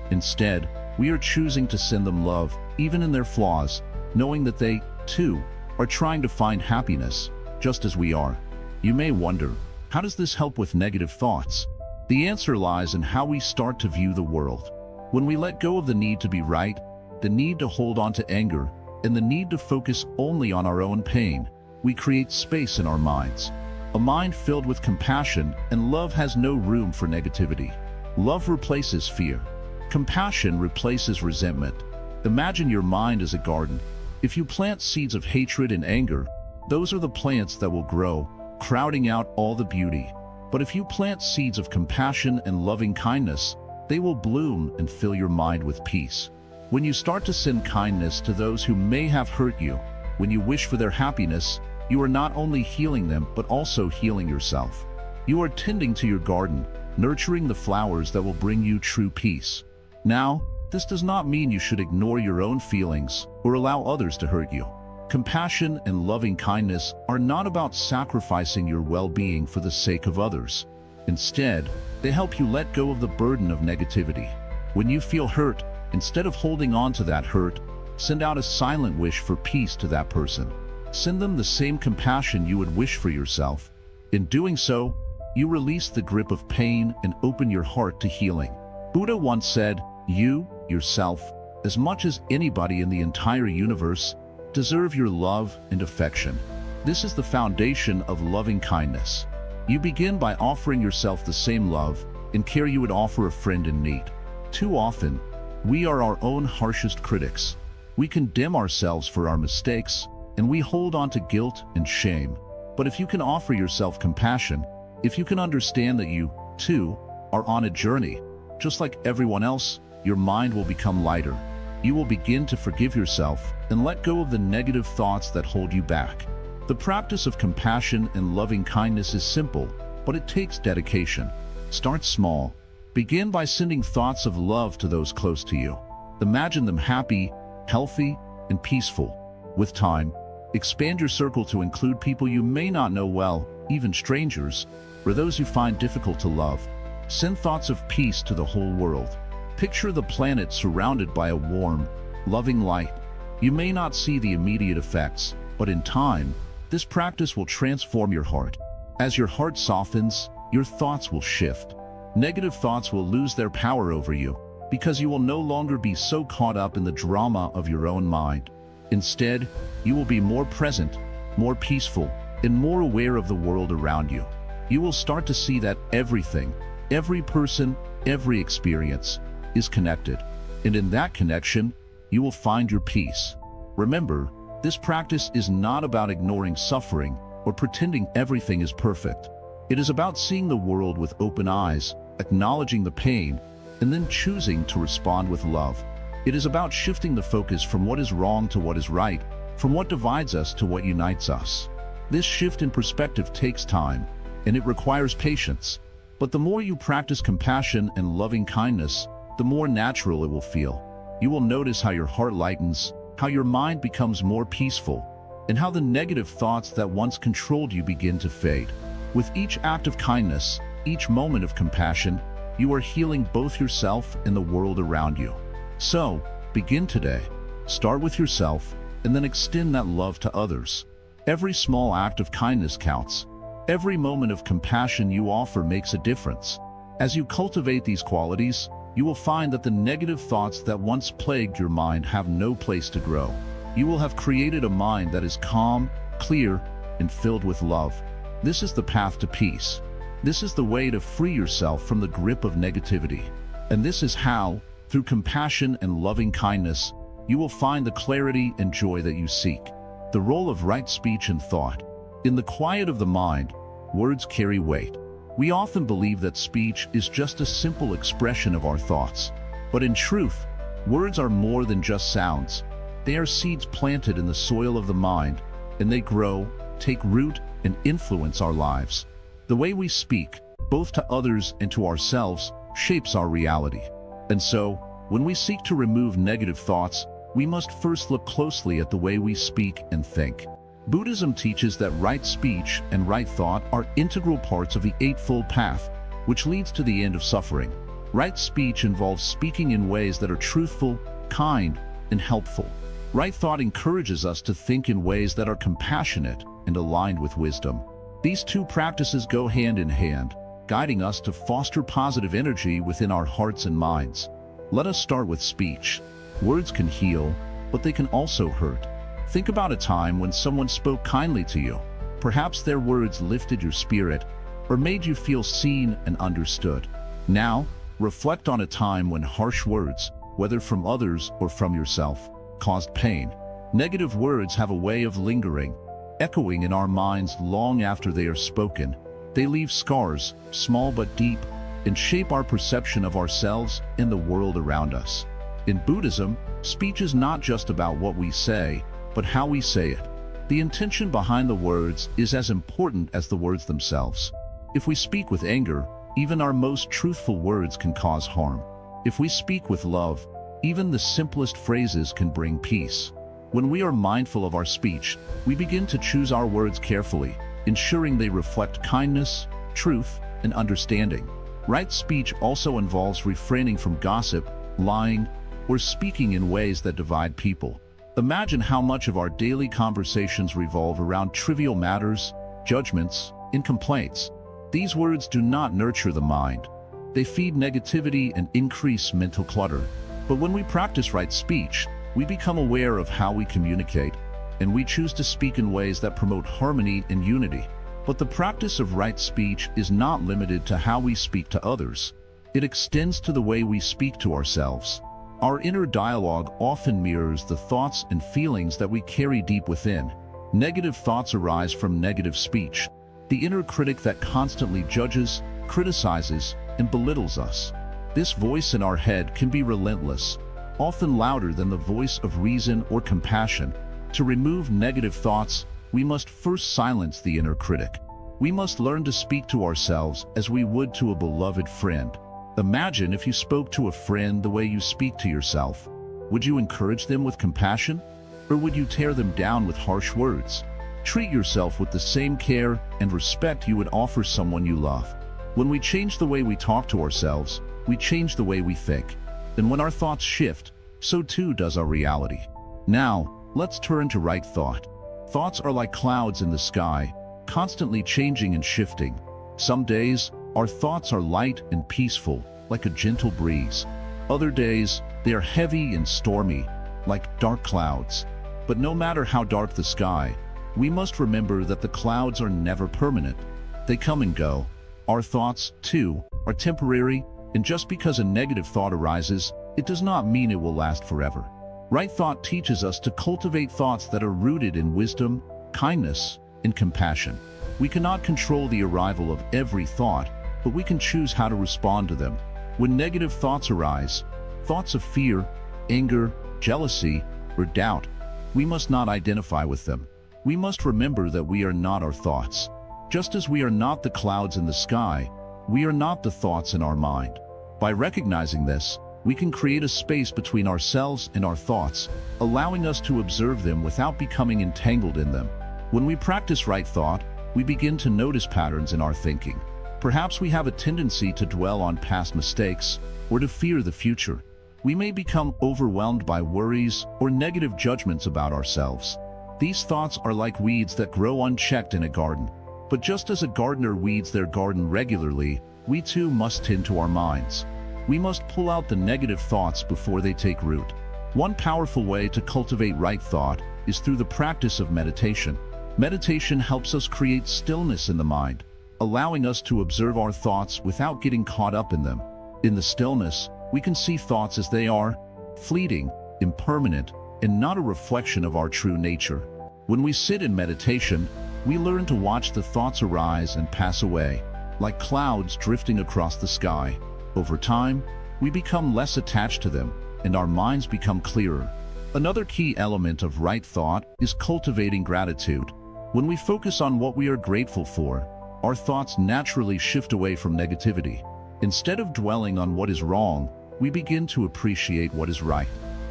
Instead, we are choosing to send them love, even in their flaws, knowing that they, too, are trying to find happiness, just as we are. You may wonder, how does this help with negative thoughts? The answer lies in how we start to view the world. When we let go of the need to be right, the need to hold on to anger, and the need to focus only on our own pain, we create space in our minds. A mind filled with compassion and love has no room for negativity. Love replaces fear. Compassion replaces resentment. Imagine your mind as a garden. If you plant seeds of hatred and anger, those are the plants that will grow, crowding out all the beauty. But if you plant seeds of compassion and loving kindness, they will bloom and fill your mind with peace. When you start to send kindness to those who may have hurt you, when you wish for their happiness, you are not only healing them but also healing yourself. You are tending to your garden, nurturing the flowers that will bring you true peace. Now, this does not mean you should ignore your own feelings or allow others to hurt you. Compassion and loving kindness are not about sacrificing your well-being for the sake of others. Instead, they help you let go of the burden of negativity. When you feel hurt, instead of holding on to that hurt, send out a silent wish for peace to that person. Send them the same compassion you would wish for yourself. In doing so, you release the grip of pain and open your heart to healing. Buddha once said, "You, yourself, as much as anybody in the entire universe, deserve your love and affection." This is the foundation of loving kindness. You begin by offering yourself the same love and care you would offer a friend in need. Too often, we are our own harshest critics. We condemn ourselves for our mistakes, and we hold on to guilt and shame. But if you can offer yourself compassion, if you can understand that you, too, are on a journey, just like everyone else, your mind will become lighter. You will begin to forgive yourself and let go of the negative thoughts that hold you back. The practice of compassion and loving kindness is simple, but it takes dedication. Start small. Begin by sending thoughts of love to those close to you. Imagine them happy, healthy, and peaceful. With time, expand your circle to include people you may not know well, even strangers, or those you find difficult to love. Send thoughts of peace to the whole world. Picture the planet surrounded by a warm, loving light. You may not see the immediate effects, but in time, this practice will transform your heart. As your heart softens, your thoughts will shift. Negative thoughts will lose their power over you, because you will no longer be so caught up in the drama of your own mind. Instead, you will be more present, more peaceful, and more aware of the world around you. You will start to see that everything, every person, every experience is connected. And in that connection, you will find your peace. Remember, this practice is not about ignoring suffering or pretending everything is perfect. It is about seeing the world with open eyes, acknowledging the pain, and then choosing to respond with love. It is about shifting the focus from what is wrong to what is right, from what divides us to what unites us. This shift in perspective takes time, and it requires patience. But the more you practice compassion and loving kindness, the more natural it will feel. You will notice how your heart lightens, how your mind becomes more peaceful, and how the negative thoughts that once controlled you begin to fade. With each act of kindness, each moment of compassion, you are healing both yourself and the world around you. So, begin today. Start with yourself, and then extend that love to others. Every small act of kindness counts. Every moment of compassion you offer makes a difference. As you cultivate these qualities, you will find that the negative thoughts that once plagued your mind have no place to grow. You will have created a mind that is calm, clear, and filled with love. This is the path to peace. This is the way to free yourself from the grip of negativity. And this is how, through compassion and loving kindness, you will find the clarity and joy that you seek. The role of right speech and thought. In the quiet of the mind, words carry weight. We often believe that speech is just a simple expression of our thoughts. But in truth, words are more than just sounds. They are seeds planted in the soil of the mind, and they grow, take root, and influence our lives. The way we speak, both to others and to ourselves, shapes our reality. And so, when we seek to remove negative thoughts, we must first look closely at the way we speak and think. Buddhism teaches that right speech and right thought are integral parts of the Eightfold Path, which leads to the end of suffering. Right speech involves speaking in ways that are truthful, kind, and helpful. Right thought encourages us to think in ways that are compassionate and aligned with wisdom. These two practices go hand in hand, guiding us to foster positive energy within our hearts and minds. Let us start with speech. Words can heal, but they can also hurt. Think about a time when someone spoke kindly to you. Perhaps their words lifted your spirit or made you feel seen and understood. Now, reflect on a time when harsh words, whether from others or from yourself, caused pain. Negative words have a way of lingering, echoing in our minds long after they are spoken. They leave scars, small but deep, and shape our perception of ourselves and the world around us. In Buddhism, speech is not just about what we say, but how we say it. The intention behind the words is as important as the words themselves. If we speak with anger, even our most truthful words can cause harm. If we speak with love, even the simplest phrases can bring peace. When we are mindful of our speech, we begin to choose our words carefully, ensuring they reflect kindness, truth, and understanding. Right speech also involves refraining from gossip, lying, or speaking in ways that divide people. Imagine how much of our daily conversations revolve around trivial matters, judgments, and complaints. These words do not nurture the mind. They feed negativity and increase mental clutter. But when we practice right speech, we become aware of how we communicate, and we choose to speak in ways that promote harmony and unity. But the practice of right speech is not limited to how we speak to others. It extends to the way we speak to ourselves. Our inner dialogue often mirrors the thoughts and feelings that we carry deep within. Negative thoughts arise from negative speech, the inner critic that constantly judges, criticizes, and belittles us. This voice in our head can be relentless, often louder than the voice of reason or compassion. To remove negative thoughts, we must first silence the inner critic. We must learn to speak to ourselves as we would to a beloved friend. Imagine if you spoke to a friend the way you speak to yourself. Would you encourage them with compassion, or would you tear them down with harsh words? Treat yourself with the same care and respect you would offer someone you love. When we change the way we talk to ourselves, we change the way we think. And when our thoughts shift, so too does our reality. Now, let's turn to right thought. Thoughts are like clouds in the sky, constantly changing and shifting. Some days, our thoughts are light and peaceful, like a gentle breeze. Other days, they are heavy and stormy, like dark clouds. But no matter how dark the sky, we must remember that the clouds are never permanent. They come and go. Our thoughts, too, are temporary, and just because a negative thought arises, it does not mean it will last forever. Right thought teaches us to cultivate thoughts that are rooted in wisdom, kindness, and compassion. We cannot control the arrival of every thought, but we can choose how to respond to them. When negative thoughts arise, thoughts of fear, anger, jealousy, or doubt, we must not identify with them. We must remember that we are not our thoughts. Just as we are not the clouds in the sky, we are not the thoughts in our mind. By recognizing this, we can create a space between ourselves and our thoughts, allowing us to observe them without becoming entangled in them. When we practice right thought, we begin to notice patterns in our thinking. Perhaps we have a tendency to dwell on past mistakes or to fear the future. We may become overwhelmed by worries or negative judgments about ourselves. These thoughts are like weeds that grow unchecked in a garden. But just as a gardener weeds their garden regularly, we too must tend to our minds. We must pull out the negative thoughts before they take root. One powerful way to cultivate right thought is through the practice of meditation. Meditation helps us create stillness in the mind, allowing us to observe our thoughts without getting caught up in them. In the stillness, we can see thoughts as they are, fleeting, impermanent, and not a reflection of our true nature. When we sit in meditation, we learn to watch the thoughts arise and pass away, like clouds drifting across the sky. Over time, we become less attached to them, and our minds become clearer. Another key element of right thought is cultivating gratitude. When we focus on what we are grateful for, our thoughts naturally shift away from negativity. Instead of dwelling on what is wrong, we begin to appreciate what is right.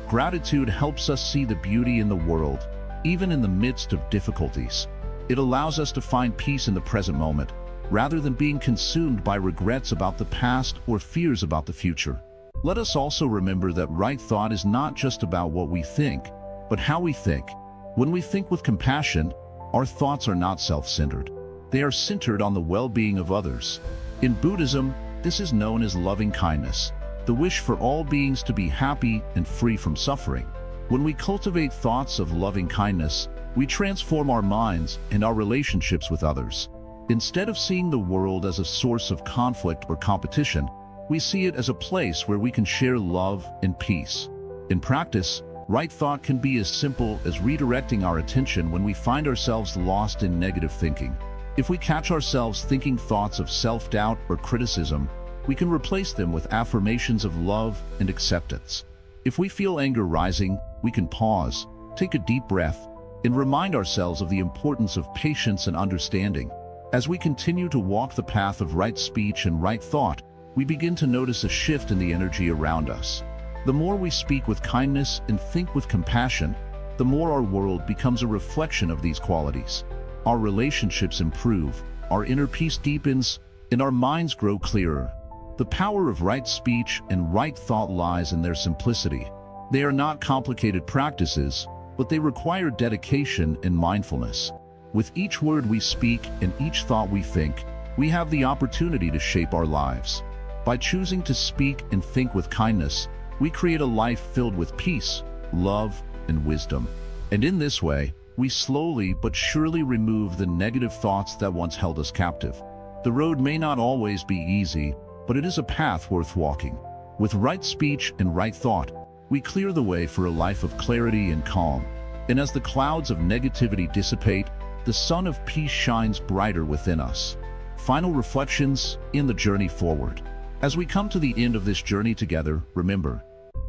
Gratitude helps us see the beauty in the world, even in the midst of difficulties. It allows us to find peace in the present moment, rather than being consumed by regrets about the past or fears about the future. Let us also remember that right thought is not just about what we think, but how we think. When we think with compassion, our thoughts are not self-centered. They are centered on the well-being of others. In Buddhism, this is known as loving kindness, the wish for all beings to be happy and free from suffering. When we cultivate thoughts of loving kindness, we transform our minds and our relationships with others. Instead of seeing the world as a source of conflict or competition, we see it as a place where we can share love and peace. In practice, right thought can be as simple as redirecting our attention when we find ourselves lost in negative thinking. If we catch ourselves thinking thoughts of self-doubt or criticism, we can replace them with affirmations of love and acceptance. If we feel anger rising, we can pause, take a deep breath, and remind ourselves of the importance of patience and understanding. As we continue to walk the path of right speech and right thought, we begin to notice a shift in the energy around us. The more we speak with kindness and think with compassion, the more our world becomes a reflection of these qualities. Our relationships improve, our inner peace deepens, and our minds grow clearer. The power of right speech and right thought lies in their simplicity. They are not complicated practices, but they require dedication and mindfulness. With each word we speak and each thought we think, we have the opportunity to shape our lives. By choosing to speak and think with kindness, we create a life filled with peace, love, and wisdom. And in this way, we slowly but surely remove the negative thoughts that once held us captive. The road may not always be easy, but it is a path worth walking. With right speech and right thought, we clear the way for a life of clarity and calm. And as the clouds of negativity dissipate, the sun of peace shines brighter within us. Final reflections in the journey forward. As we come to the end of this journey together, remember,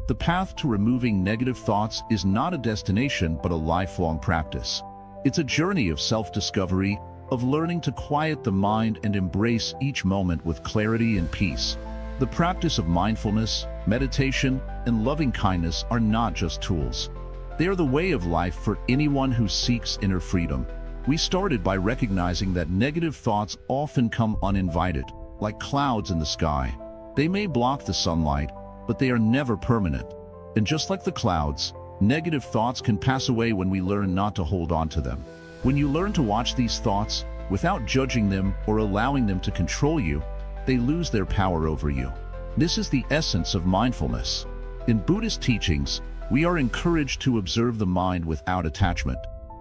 the path to removing negative thoughts is not a destination but a lifelong practice. It's a journey of self-discovery, of learning to quiet the mind and embrace each moment with clarity and peace. The practice of mindfulness, meditation, and loving kindness are not just tools. They are the way of life for anyone who seeks inner freedom. We started by recognizing that negative thoughts often come uninvited, like clouds in the sky. They may block the sunlight, but they are never permanent. And just like the clouds, negative thoughts can pass away when we learn not to hold on to them. When you learn to watch these thoughts without judging them or allowing them to control you, they lose their power over you. This is the essence of mindfulness. In Buddhist teachings, we are encouraged to observe the mind without attachment.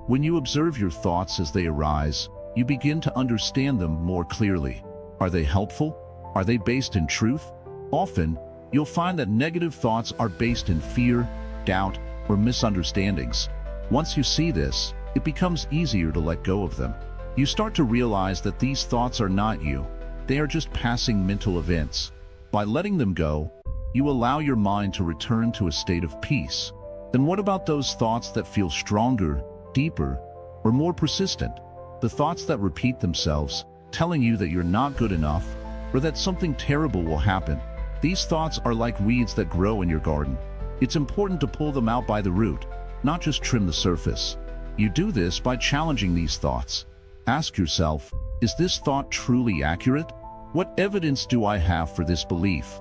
When you observe your thoughts as they arise, you begin to understand them more clearly. Are they helpful? Are they based in truth? Often, you'll find that negative thoughts are based in fear, doubt, or misunderstandings. Once you see this, it becomes easier to let go of them. You start to realize that these thoughts are not you. They are just passing mental events. By letting them go, you allow your mind to return to a state of peace. Then what about those thoughts that feel stronger, deeper, or more persistent? The thoughts that repeat themselves, telling you that you're not good enough, or that something terrible will happen. These thoughts are like weeds that grow in your garden. It's important to pull them out by the root, not just trim the surface. You do this by challenging these thoughts. Ask yourself, is this thought truly accurate? What evidence do I have for this belief?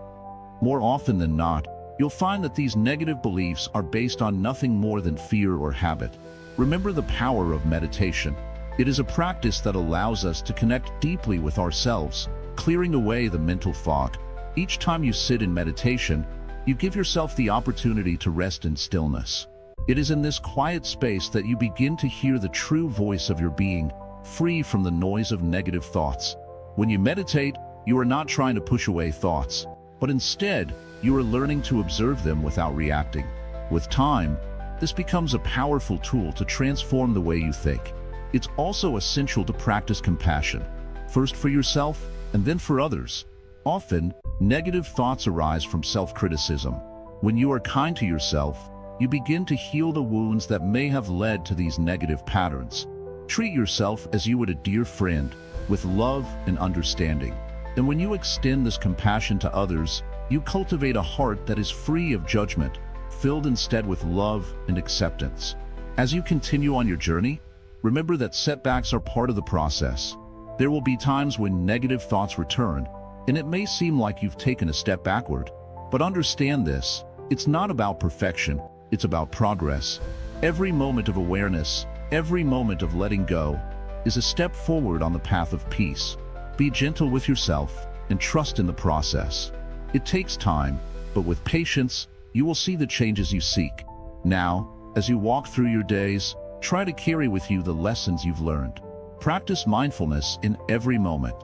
More often than not, you'll find that these negative beliefs are based on nothing more than fear or habit. Remember the power of meditation. It is a practice that allows us to connect deeply with ourselves, clearing away the mental fog. Each time you sit in meditation, you give yourself the opportunity to rest in stillness. It is in this quiet space that you begin to hear the true voice of your being, free from the noise of negative thoughts. When you meditate, you are not trying to push away thoughts, but instead, you are learning to observe them without reacting. With time, this becomes a powerful tool to transform the way you think. It's also essential to practice compassion, first for yourself and then for others. Often, negative thoughts arise from self-criticism. When you are kind to yourself, you begin to heal the wounds that may have led to these negative patterns. Treat yourself as you would a dear friend, with love and understanding. And when you extend this compassion to others, you cultivate a heart that is free of judgment, filled instead with love and acceptance. As you continue on your journey, remember that setbacks are part of the process. There will be times when negative thoughts return, and it may seem like you've taken a step backward. But understand this, it's not about perfection, it's about progress. Every moment of awareness, every moment of letting go, is a step forward on the path of peace. Be gentle with yourself and trust in the process. It takes time, but with patience, you will see the changes you seek. Now, as you walk through your days, try to carry with you the lessons you've learned. Practice mindfulness in every moment.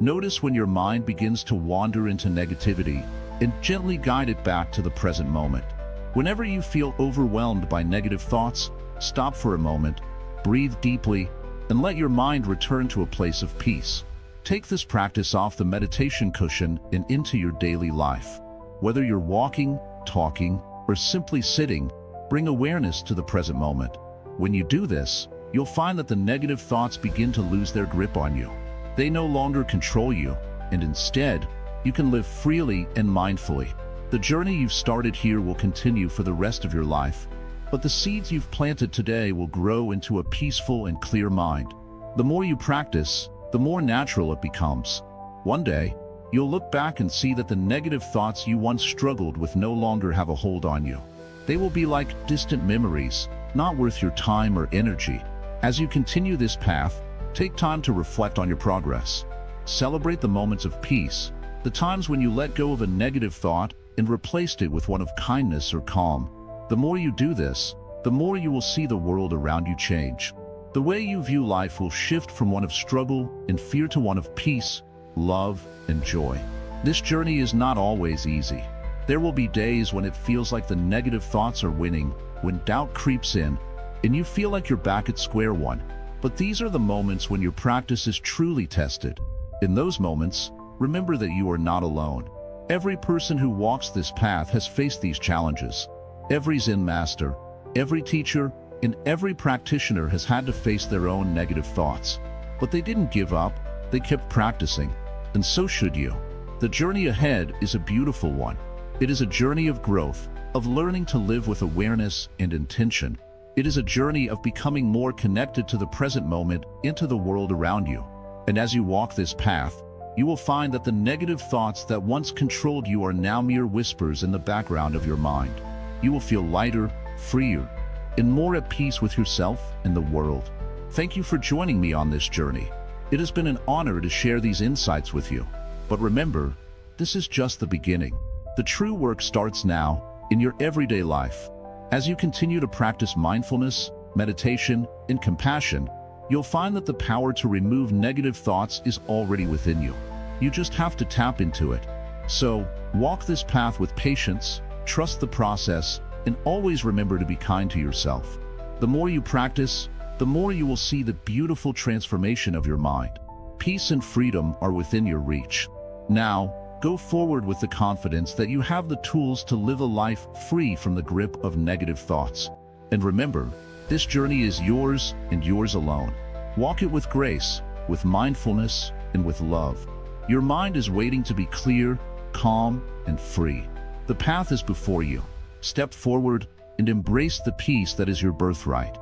Notice when your mind begins to wander into negativity and gently guide it back to the present moment. Whenever you feel overwhelmed by negative thoughts, stop for a moment, breathe deeply, and let your mind return to a place of peace. Take this practice off the meditation cushion and into your daily life. Whether you're walking, talking, or simply sitting, bring awareness to the present moment. When you do this, you'll find that the negative thoughts begin to lose their grip on you. They no longer control you, and instead, you can live freely and mindfully. The journey you've started here will continue for the rest of your life, but the seeds you've planted today will grow into a peaceful and clear mind. The more you practice, the more natural it becomes. One day, you'll look back and see that the negative thoughts you once struggled with no longer have a hold on you. They will be like distant memories, not worth your time or energy. As you continue this path, take time to reflect on your progress. Celebrate the moments of peace, the times when you let go of a negative thought and replaced it with one of kindness or calm. The more you do this, the more you will see the world around you change. The way you view life will shift from one of struggle and fear to one of peace, love, and joy. This journey is not always easy. There will be days when it feels like the negative thoughts are winning, when doubt creeps in, and you feel like you're back at square one. But these are the moments when your practice is truly tested. In those moments, remember that you are not alone. Every person who walks this path has faced these challenges. Every Zen master, every teacher, and every practitioner has had to face their own negative thoughts. But they didn't give up, they kept practicing, and so should you. The journey ahead is a beautiful one. It is a journey of growth, of learning to live with awareness and intention. It is a journey of becoming more connected to the present moment and to the world around you. And as you walk this path, you will find that the negative thoughts that once controlled you are now mere whispers in the background of your mind. You will feel lighter, freer, and more at peace with yourself and the world. Thank you for joining me on this journey. It has been an honor to share these insights with you. But remember, this is just the beginning. The true work starts now, in your everyday life. As you continue to practice mindfulness, meditation, and compassion, you'll find that the power to remove negative thoughts is already within you. You just have to tap into it. So, walk this path with patience, trust the process, and always remember to be kind to yourself. The more you practice, the more you will see the beautiful transformation of your mind. Peace and freedom are within your reach. Now, go forward with the confidence that you have the tools to live a life free from the grip of negative thoughts. And remember, this journey is yours and yours alone. Walk it with grace, with mindfulness, and with love. Your mind is waiting to be clear, calm, and free. The path is before you. Step forward and embrace the peace that is your birthright.